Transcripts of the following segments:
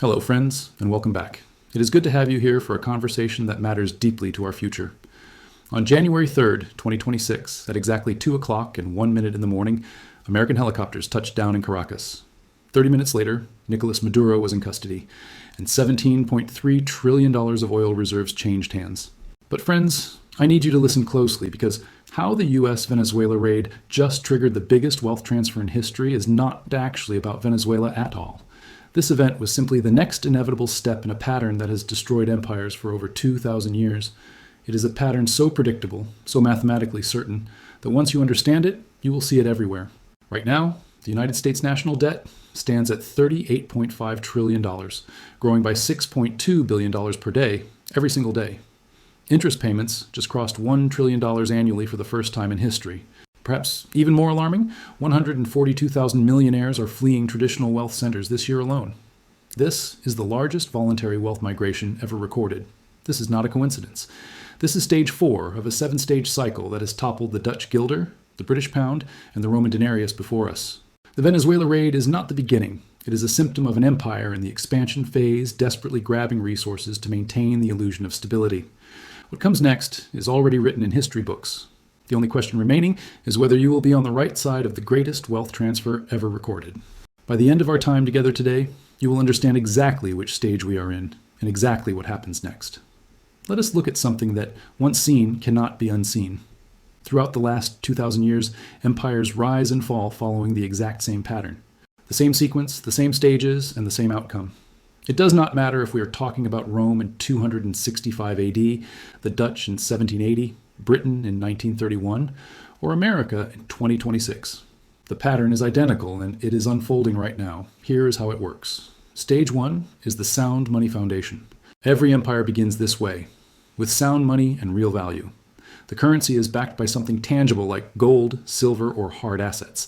Hello, friends, and welcome back. It is good to have you here for a conversation that matters deeply to our future. On January 3rd, 2026, at exactly 2 o'clock and 1 minute in the morning, American helicopters touched down in Caracas. 30 minutes later, Nicolas Maduro was in custody, and $17.3 trillion of oil reserves changed hands. But friends, I need you to listen closely because how the U.S.-Venezuela raid just triggered the biggest wealth transfer in history is not actually about Venezuela at all. This event was simply the next inevitable step in a pattern that has destroyed empires for over 2,000 years. It is a pattern so predictable, so mathematically certain, that once you understand it, you will see it everywhere. Right now, the United States national debt stands at $38.5 trillion, growing by $6.2 billion per day, every single day. Interest payments just crossed $1 trillion annually for the first time in history. Perhaps even more alarming, 142,000 millionaires are fleeing traditional wealth centers this year alone. This is the largest voluntary wealth migration ever recorded. This is not a coincidence. This is stage 4 of a 7-stage cycle that has toppled the Dutch guilder, the British pound, and the Roman denarius before us. The Venezuela raid is not the beginning. It is a symptom of an empire in the expansion phase, desperately grabbing resources to maintain the illusion of stability. What comes next is already written in history books. The only question remaining is whether you will be on the right side of the greatest wealth transfer ever recorded. By the end of our time together today, you will understand exactly which stage we are in and exactly what happens next. Let us look at something that, once seen, cannot be unseen. Throughout the last 2,000 years, empires rise and fall following the exact same pattern. The same sequence, the same stages, and the same outcome. It does not matter if we are talking about Rome in 265 AD, the Dutch in 1780, Britain in 1931, or America in 2026. The pattern is identical and it is unfolding right now. Here is how it works. Stage 1 is the sound money foundation. Every empire begins this way, with sound money and real value. The currency is backed by something tangible like gold, silver, or hard assets.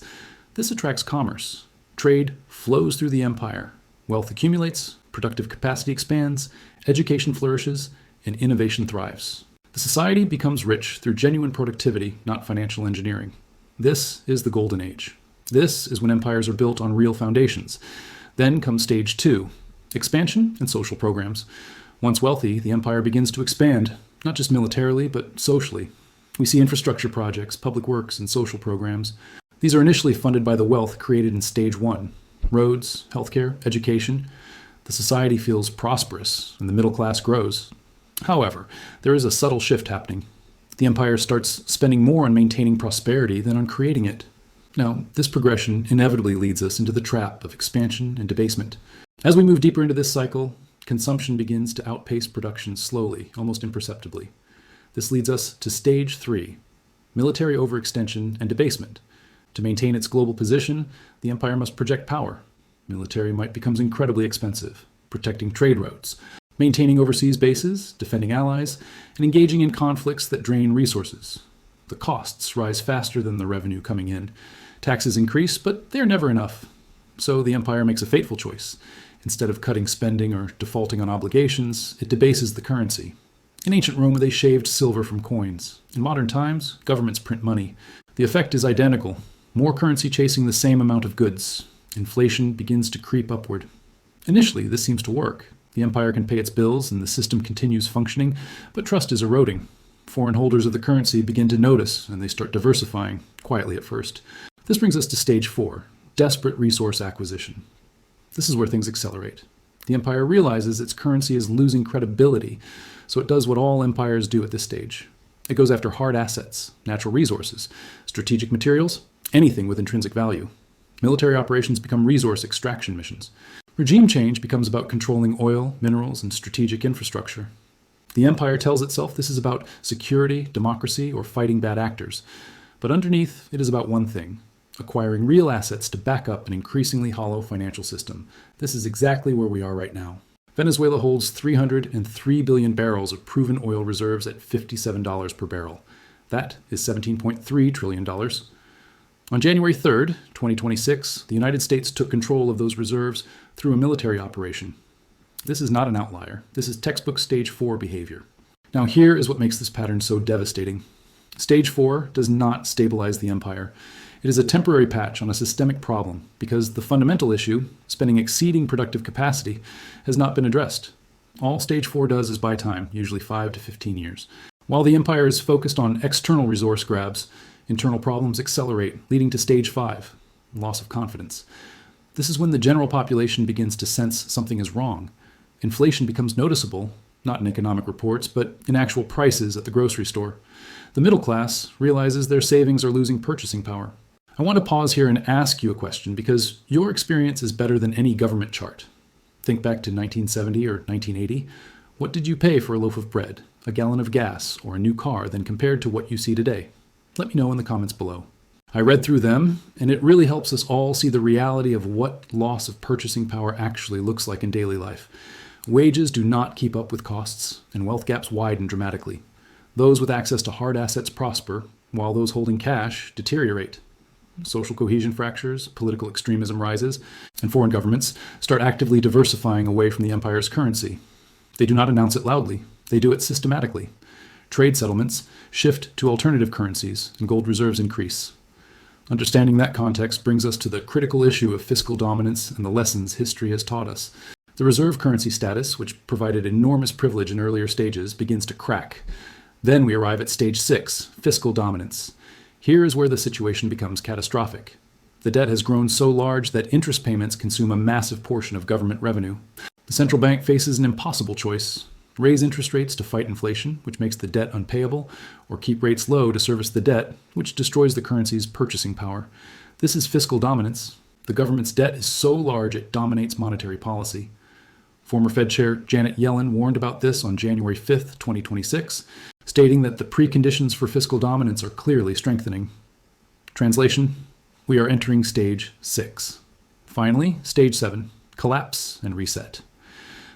This attracts commerce. Trade flows through the empire. Wealth accumulates, productive capacity expands, education flourishes, and innovation thrives. The society becomes rich through genuine productivity, not financial engineering. This is the golden age. This is when empires are built on real foundations. Then comes stage 2, expansion and social programs. Once wealthy, the empire begins to expand, not just militarily, but socially. We see infrastructure projects, public works, and social programs. These are initially funded by the wealth created in stage 1. Roads, healthcare, education. The society feels prosperous, and the middle class grows. However, there is a subtle shift happening. The empire starts spending more on maintaining prosperity than on creating it. Now, this progression inevitably leads us into the trap of expansion and debasement. As we move deeper into this cycle, consumption begins to outpace production slowly, almost imperceptibly. This leads us to stage 3, military overextension and debasement. To maintain its global position, the empire must project power. Military might become incredibly expensive, protecting trade routes, maintaining overseas bases, defending allies, and engaging in conflicts that drain resources. The costs rise faster than the revenue coming in. Taxes increase, but they're never enough. So the empire makes a fateful choice. Instead of cutting spending or defaulting on obligations, it debases the currency. In ancient Rome, they shaved silver from coins. In modern times, governments print money. The effect is identical. More currency chasing the same amount of goods. Inflation begins to creep upward. Initially, this seems to work. The empire can pay its bills and the system continues functioning, but trust is eroding. Foreign holders of the currency begin to notice, and they start diversifying, quietly at first. This brings us to stage 4, desperate resource acquisition. This is where things accelerate. The empire realizes its currency is losing credibility, so it does what all empires do at this stage. It goes after hard assets, natural resources, strategic materials, anything with intrinsic value. Military operations become resource extraction missions. Regime change becomes about controlling oil, minerals, and strategic infrastructure. The empire tells itself this is about security, democracy, or fighting bad actors. But underneath, it is about one thing: acquiring real assets to back up an increasingly hollow financial system. This is exactly where we are right now. Venezuela holds 303 billion barrels of proven oil reserves at $57 per barrel. That is $17.3 trillion. On January 3rd, 2026, the United States took control of those reserves through a military operation. This is not an outlier. This is textbook stage 4 behavior. Now here is what makes this pattern so devastating. Stage 4 does not stabilize the empire. It is a temporary patch on a systemic problem because the fundamental issue, spending exceeding productive capacity, has not been addressed. All Stage 4 does is buy time, usually 5 to 15 years. While the empire is focused on external resource grabs, internal problems accelerate, leading to Stage 5, loss of confidence. This is when the general population begins to sense something is wrong. Inflation becomes noticeable, not in economic reports, but in actual prices at the grocery store. The middle class realizes their savings are losing purchasing power. I want to pause here and ask you a question because your experience is better than any government chart. Think back to 1970 or 1980. What did you pay for a loaf of bread, a gallon of gas, or a new car than compared to what you see today? Let me know in the comments below. I read through them, and it really helps us all see the reality of what loss of purchasing power actually looks like in daily life. Wages do not keep up with costs, and wealth gaps widen dramatically. Those with access to hard assets prosper, while those holding cash deteriorate. Social cohesion fractures, political extremism rises, and foreign governments start actively diversifying away from the empire's currency. They do not announce it loudly. They do it systematically. Trade settlements shift to alternative currencies, and gold reserves increase. Understanding that context brings us to the critical issue of fiscal dominance and the lessons history has taught us. The reserve currency status, which provided enormous privilege in earlier stages, begins to crack. Then we arrive at Stage 6, fiscal dominance. Here is where the situation becomes catastrophic. The debt has grown so large that interest payments consume a massive portion of government revenue. The central bank faces an impossible choice: raise interest rates to fight inflation, which makes the debt unpayable, or keep rates low to service the debt, which destroys the currency's purchasing power. This is fiscal dominance. The government's debt is so large it dominates monetary policy. Former Fed Chair Janet Yellen warned about this on January 5, 2026, stating that the preconditions for fiscal dominance are clearly strengthening. Translation: we are entering Stage 6. Finally, Stage 7, collapse and reset.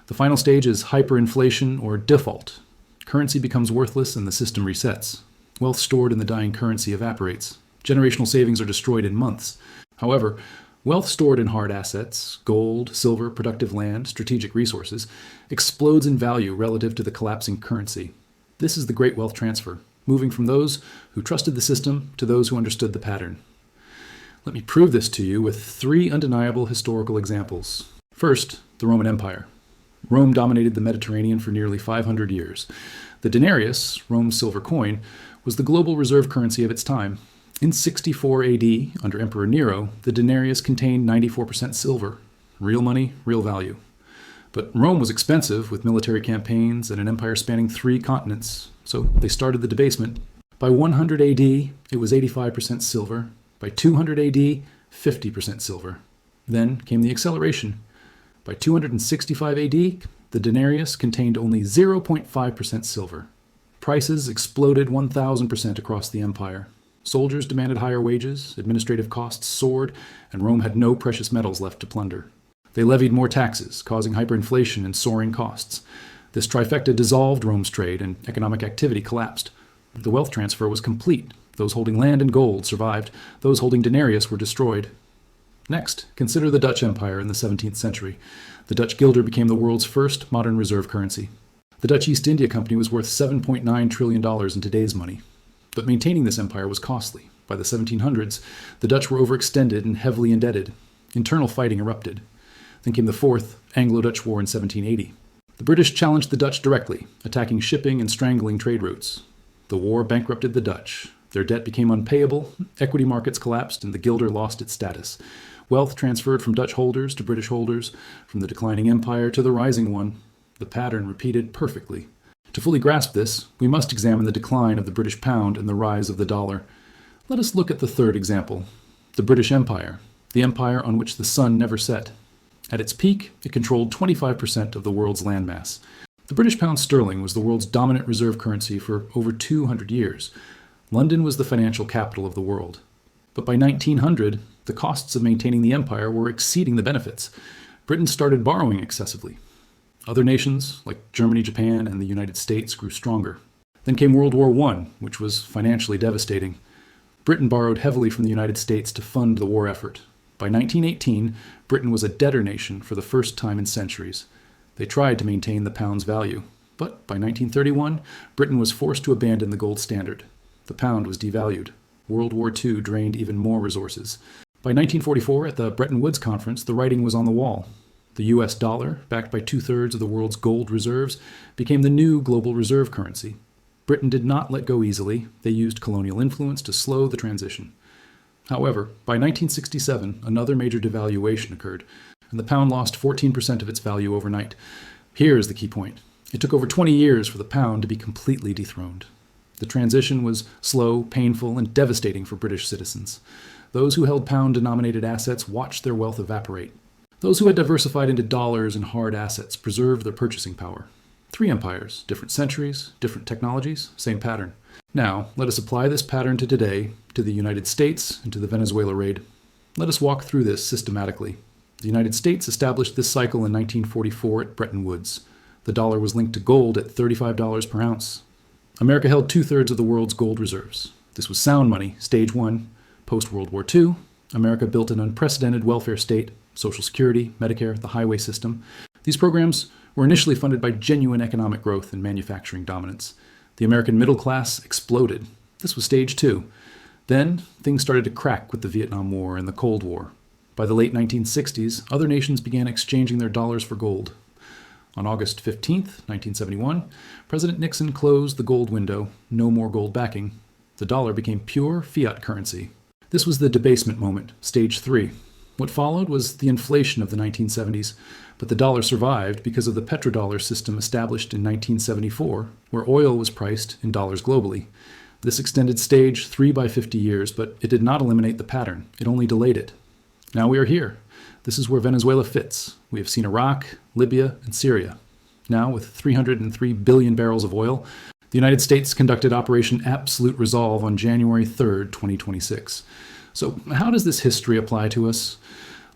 The final stage is hyperinflation or default. Currency becomes worthless and the system resets. Wealth stored in the dying currency evaporates. Generational savings are destroyed in months. However, wealth stored in hard assets, gold, silver, productive land, strategic resources, explodes in value relative to the collapsing currency. This is the great wealth transfer, moving from those who trusted the system to those who understood the pattern. Let me prove this to you with 3 undeniable historical examples. First, the Roman Empire. Rome dominated the Mediterranean for nearly 500 years. The denarius, Rome's silver coin, was the global reserve currency of its time. In 64 AD, under Emperor Nero, the denarius contained 94% silver. Real money, real value. But Rome was expensive, with military campaigns and an empire spanning 3 continents, so they started the debasement. By 100 AD, it was 85% silver. By 200 AD, 50% silver. Then came the acceleration. By 265 AD, the denarius contained only 0.5% silver. Prices exploded 1,000% across the empire. Soldiers demanded higher wages, administrative costs soared, and Rome had no precious metals left to plunder. They levied more taxes, causing hyperinflation and soaring costs. This trifecta dissolved Rome's trade, and economic activity collapsed. The wealth transfer was complete. Those holding land and gold survived. Those holding denarius were destroyed. Next, consider the Dutch Empire in the 17th century. The Dutch guilder became the world's first modern reserve currency. The Dutch East India Company was worth $7.9 trillion in today's money. But maintaining this empire was costly. By the 1700s, the Dutch were overextended and heavily indebted. Internal fighting erupted. Then came the Fourth Anglo-Dutch War in 1780. The British challenged the Dutch directly, attacking shipping and strangling trade routes. The war bankrupted the Dutch. Their debt became unpayable, equity markets collapsed, and the guilder lost its status. Wealth transferred from Dutch holders to British holders, from the declining empire to the rising one. The pattern repeated perfectly. To fully grasp this, we must examine the decline of the British pound and the rise of the dollar. Let us look at the third example, the British Empire, the empire on which the sun never set. At its peak, it controlled 25% of the world's landmass. The British pound sterling was the world's dominant reserve currency for over 200 years. London was the financial capital of the world. But by 1900, the costs of maintaining the empire were exceeding the benefits. Britain started borrowing excessively. Other nations, like Germany, Japan, and the United States, grew stronger. Then came World War I, which was financially devastating. Britain borrowed heavily from the United States to fund the war effort. By 1918, Britain was a debtor nation for the first time in centuries. They tried to maintain the pound's value. But by 1931, Britain was forced to abandon the gold standard. The pound was devalued. World War II drained even more resources. By 1944, at the Bretton Woods Conference, the writing was on the wall. The US dollar, backed by two-thirds of the world's gold reserves, became the new global reserve currency. Britain did not let go easily. They used colonial influence to slow the transition. However, by 1967, another major devaluation occurred, and the pound lost 14% of its value overnight. Here is the key point. It took over 20 years for the pound to be completely dethroned. The transition was slow, painful, and devastating for British citizens. Those who held pound-denominated assets watched their wealth evaporate. Those who had diversified into dollars and hard assets preserved their purchasing power. 3 empires, different centuries, different technologies, same pattern. Now, let us apply this pattern to today, to the United States, and to the Venezuela raid. Let us walk through this systematically. The United States established this cycle in 1944 at Bretton Woods. The dollar was linked to gold at $35 per ounce. America held two-thirds of the world's gold reserves. This was sound money, stage 1. Post-World War II, America built an unprecedented welfare state, Social Security, Medicare, the highway system. These programs were initially funded by genuine economic growth and manufacturing dominance. The American middle class exploded. This was stage 2. Then, things started to crack with the Vietnam War and the Cold War. By the late 1960s, other nations began exchanging their dollars for gold. On August 15, 1971, President Nixon closed the gold window, no more gold backing. The dollar became pure fiat currency. This was the debasement moment, stage 3. What followed was the inflation of the 1970s, but the dollar survived because of the petrodollar system established in 1974, where oil was priced in dollars globally. This extended stage 3 by 50 years, but it did not eliminate the pattern. It only delayed it. Now we are here. This is where Venezuela fits. We have seen Iraq, Libya, and Syria. Now, with 303 billion barrels of oil, the United States conducted Operation Absolute Resolve on January 3, 2026. So how does this history apply to us?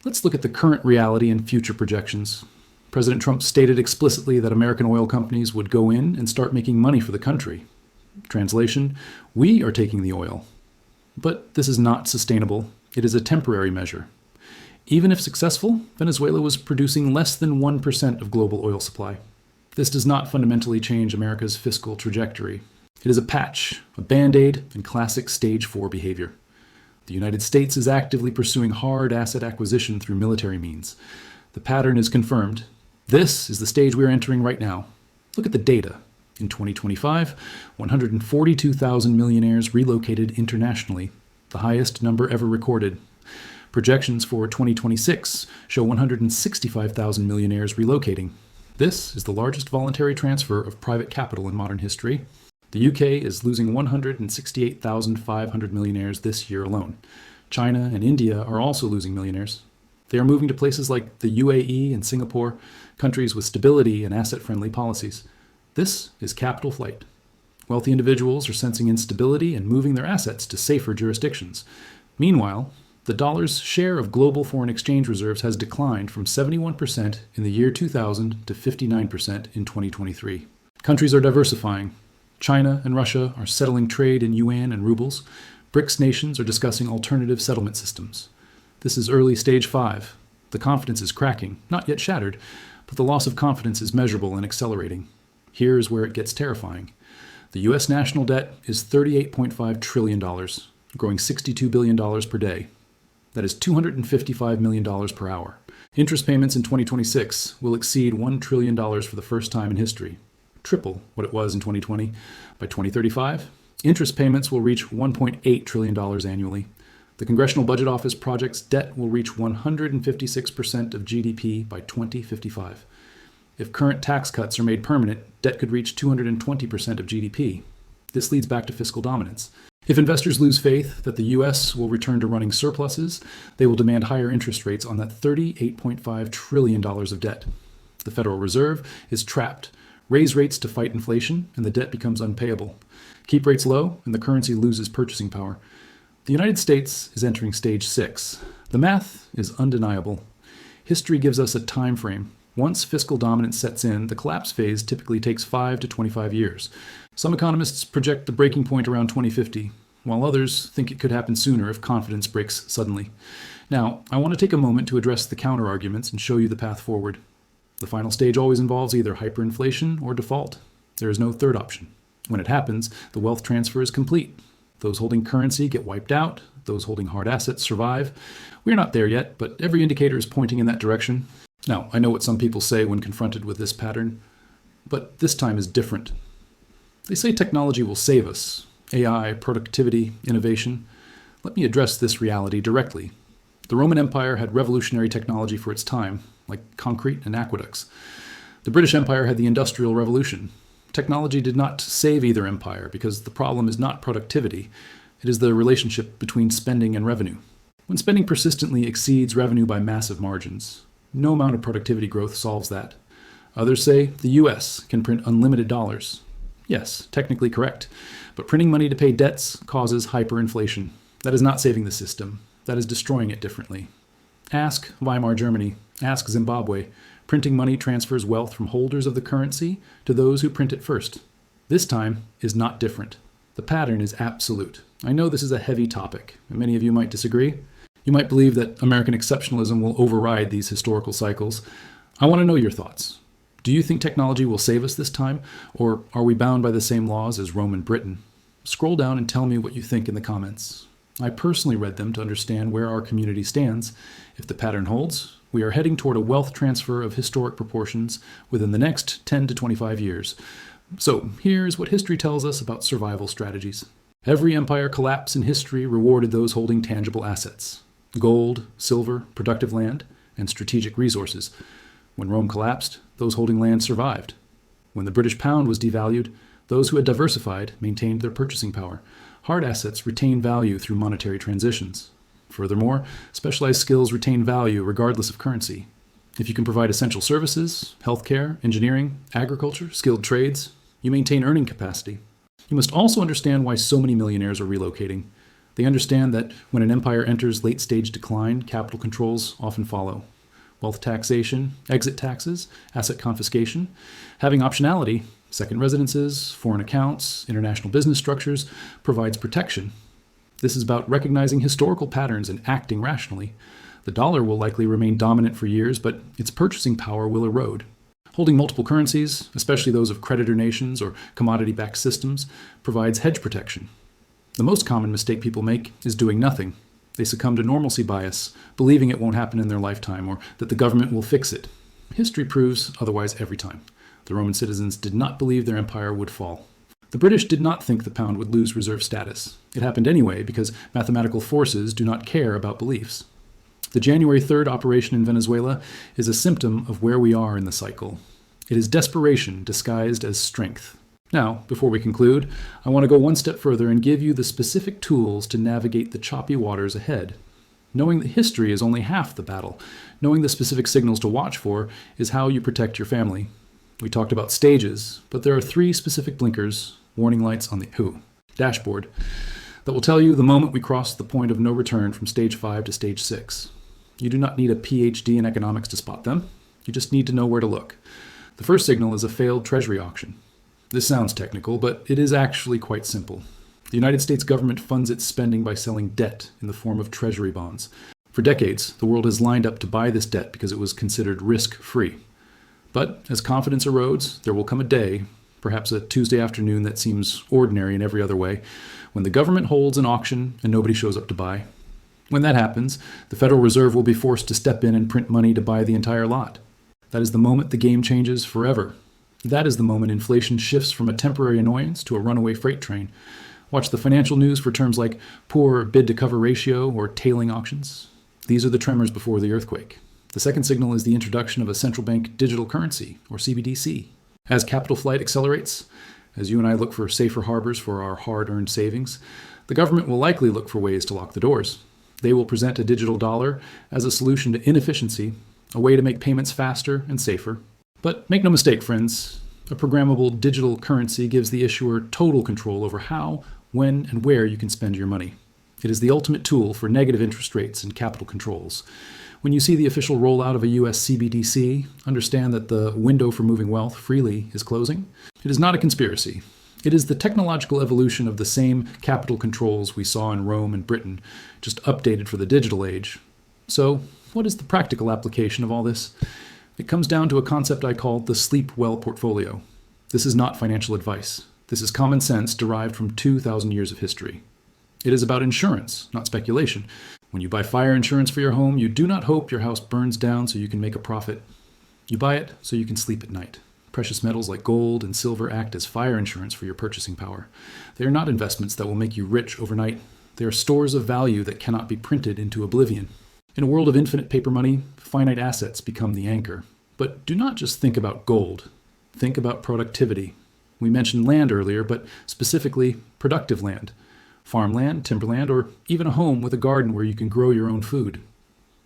Let's look at the current reality and future projections. President Trump stated explicitly that American oil companies would go in and start making money for the country. Translation, we are taking the oil. But this is not sustainable. It is a temporary measure. Even if successful, Venezuela was producing less than 1% of global oil supply. This does not fundamentally change America's fiscal trajectory. It is a patch, a band-aid, and classic stage 4 behavior. The United States is actively pursuing hard asset acquisition through military means. The pattern is confirmed. This is the stage we are entering right now. Look at the data. In 2025, 142,000 millionaires relocated internationally, the highest number ever recorded. Projections for 2026 show 165,000 millionaires relocating. This is the largest voluntary transfer of private capital in modern history. The UK is losing 168,500 millionaires this year alone. China and India are also losing millionaires. They are moving to places like the UAE and Singapore, countries with stability and asset-friendly policies. This is capital flight. Wealthy individuals are sensing instability and moving their assets to safer jurisdictions. Meanwhile, the dollar's share of global foreign exchange reserves has declined from 71% in the year 2000 to 59% in 2023. Countries are diversifying. China and Russia are settling trade in yuan and rubles. BRICS nations are discussing alternative settlement systems. This is early stage 5. The confidence is cracking, not yet shattered, but the loss of confidence is measurable and accelerating. Here is where it gets terrifying. The U.S. national debt is $38.5 trillion, growing $62 billion per day. That is $255 million per hour. Interest payments in 2026 will exceed $1 trillion for the first time in history, triple what it was in 2020. By 2035, interest payments will reach $1.8 trillion annually. The Congressional Budget Office projects debt will reach 156% of GDP by 2055. If current tax cuts are made permanent, debt could reach 220% of GDP. This leads back to fiscal dominance. If investors lose faith that the U.S. will return to running surpluses, they will demand higher interest rates on that $38.5 trillion of debt. The Federal Reserve is trapped. Raise rates to fight inflation, and the debt becomes unpayable. Keep rates low, and the currency loses purchasing power. The United States is entering stage 6. The math is undeniable. History gives us a time frame. Once fiscal dominance sets in, the collapse phase typically takes 5 to 25 years. Some economists project the breaking point around 2050, while others think it could happen sooner if confidence breaks suddenly. Now, I want to take a moment to address the counter-arguments and show you the path forward. The final stage always involves either hyperinflation or default. There is no third option. When it happens, the wealth transfer is complete. Those holding currency get wiped out. Those holding hard assets survive. We're not there yet, but every indicator is pointing in that direction. Now, I know what some people say when confronted with this pattern, but this time is different. They say technology will save us. AI, productivity, innovation. Let me address this reality directly. The Roman Empire had revolutionary technology for its time, like concrete and aqueducts. The British Empire had the Industrial Revolution. Technology did not save either empire because the problem is not productivity. It is the relationship between spending and revenue. When spending persistently exceeds revenue by massive margins, no amount of productivity growth solves that. Others say the US can print unlimited dollars. Yes, technically correct, but printing money to pay debts causes hyperinflation. That is not saving the system. That is destroying it differently. Ask Weimar Germany. Ask Zimbabwe. Printing money transfers wealth from holders of the currency to those who print it first. This time is not different. The pattern is absolute. I know this is a heavy topic, and many of you might disagree. You might believe that American exceptionalism will override these historical cycles. I want to know your thoughts. Do you think technology will save us this time, or are we bound by the same laws as Rome and Britain? Scroll down and tell me what you think in the comments. I personally read them to understand where our community stands. If the pattern holds, we are heading toward a wealth transfer of historic proportions within the next 10 to 25 years. So here's what history tells us about survival strategies. Every empire collapse in history rewarded those holding tangible assets: gold, silver, productive land, and strategic resources. When Rome collapsed, those holding land survived. When the British pound was devalued, those who had diversified maintained their purchasing power. Hard assets retain value through monetary transitions. Furthermore, specialized skills retain value regardless of currency. If you can provide essential services, healthcare, engineering, agriculture, skilled trades, you maintain earning capacity. You must also understand why so many millionaires are relocating. They understand that when an empire enters late-stage decline, capital controls often follow. Wealth taxation, exit taxes, asset confiscation, having optionality, second residences, foreign accounts, international business structures, provides protection. This is about recognizing historical patterns and acting rationally. The dollar will likely remain dominant for years, but its purchasing power will erode. Holding multiple currencies, especially those of creditor nations or commodity-backed systems, provides hedge protection. The most common mistake people make is doing nothing. They succumb to normalcy bias, believing it won't happen in their lifetime or that the government will fix it. History proves otherwise every time. The Roman citizens did not believe their empire would fall. The British did not think the pound would lose reserve status. It happened anyway because mathematical forces do not care about beliefs. The January 3rd operation in Venezuela is a symptom of where we are in the cycle. It is desperation disguised as strength. Now, before we conclude, I want to go one step further and give you the specific tools to navigate the choppy waters ahead. Knowing that history is only half the battle. Knowing the specific signals to watch for is how you protect your family. We talked about stages, but there are 3 specific blinkers, warning lights on the dashboard, that will tell you the moment we cross the point of no return from stage 5 to stage 6. You do not need a PhD in economics to spot them. You just need to know where to look. The first signal is a failed treasury auction. This sounds technical, but it is actually quite simple. The United States government funds its spending by selling debt in the form of treasury bonds. For decades, the world has lined up to buy this debt because it was considered risk-free. But as confidence erodes, there will come a day, perhaps a Tuesday afternoon that seems ordinary in every other way, when the government holds an auction and nobody shows up to buy. When that happens, the Federal Reserve will be forced to step in and print money to buy the entire lot. That is the moment the game changes forever. That is the moment inflation shifts from a temporary annoyance to a runaway freight train. Watch the financial news for terms like poor bid-to-cover ratio or tailing auctions. These are the tremors before the earthquake. The second signal is the introduction of a central bank digital currency, or CBDC. As capital flight accelerates, as you and I look for safer harbors for our hard-earned savings, the government will likely look for ways to lock the doors. They will present a digital dollar as a solution to inefficiency, a way to make payments faster and safer. But make no mistake, friends, a programmable digital currency gives the issuer total control over how, when, and where you can spend your money. It is the ultimate tool for negative interest rates and capital controls. When you see the official rollout of a US CBDC, understand that the window for moving wealth freely is closing. It is not a conspiracy. It is the technological evolution of the same capital controls we saw in Rome and Britain, just updated for the digital age. So, what is the practical application of all this? It comes down to a concept I call the sleep well portfolio. This is not financial advice. This is common sense derived from 2,000 years of history. It is about insurance, not speculation. When you buy fire insurance for your home, you do not hope your house burns down so you can make a profit. You buy it so you can sleep at night. Precious metals like gold and silver act as fire insurance for your purchasing power. They are not investments that will make you rich overnight. They are stores of value that cannot be printed into oblivion. In a world of infinite paper money, finite assets become the anchor. But do not just think about gold. Think about productivity. We mentioned land earlier, but specifically productive land. Farmland, timberland, or even a home with a garden where you can grow your own food.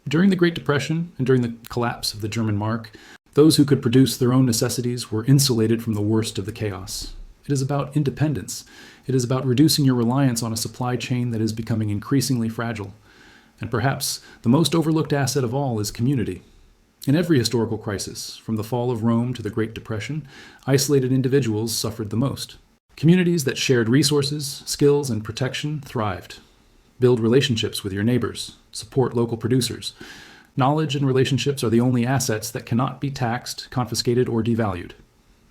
During the Great Depression and during the collapse of the German mark, those who could produce their own necessities were insulated from the worst of the chaos. It is about independence. It is about reducing your reliance on a supply chain that is becoming increasingly fragile. And perhaps the most overlooked asset of all is community. In every historical crisis, from the fall of Rome to the Great Depression, isolated individuals suffered the most. Communities that shared resources, skills, and protection thrived. Build relationships with your neighbors. Support local producers. Knowledge and relationships are the only assets that cannot be taxed, confiscated, or devalued.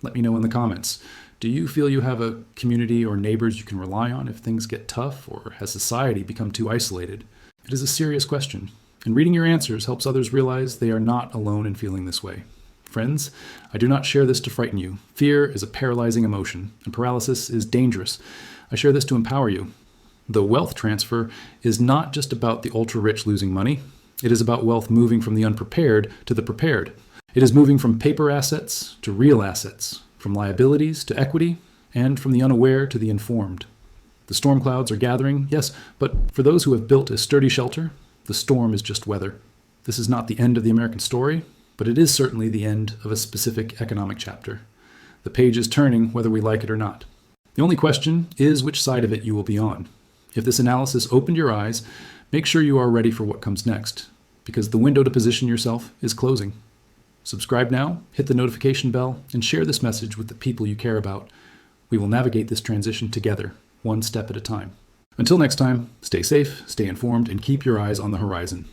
Let me know in the comments. Do you feel you have a community or neighbors you can rely on if things get tough, or has society become too isolated? It is a serious question, and reading your answers helps others realize they are not alone in feeling this way. Friends, I do not share this to frighten you. Fear is a paralyzing emotion, and paralysis is dangerous. I share this to empower you. The wealth transfer is not just about the ultra-rich losing money. It is about wealth moving from the unprepared to the prepared. It is moving from paper assets to real assets, from liabilities to equity, and from the unaware to the informed. The storm clouds are gathering, yes, but for those who have built a sturdy shelter, the storm is just weather. This is not the end of the American story, but it is certainly the end of a specific economic chapter. The page is turning whether we like it or not. The only question is which side of it you will be on. If this analysis opened your eyes, make sure you are ready for what comes next, because the window to position yourself is closing. Subscribe now, hit the notification bell, and share this message with the people you care about. We will navigate this transition together, one step at a time. Until next time, stay safe, stay informed, and keep your eyes on the horizon.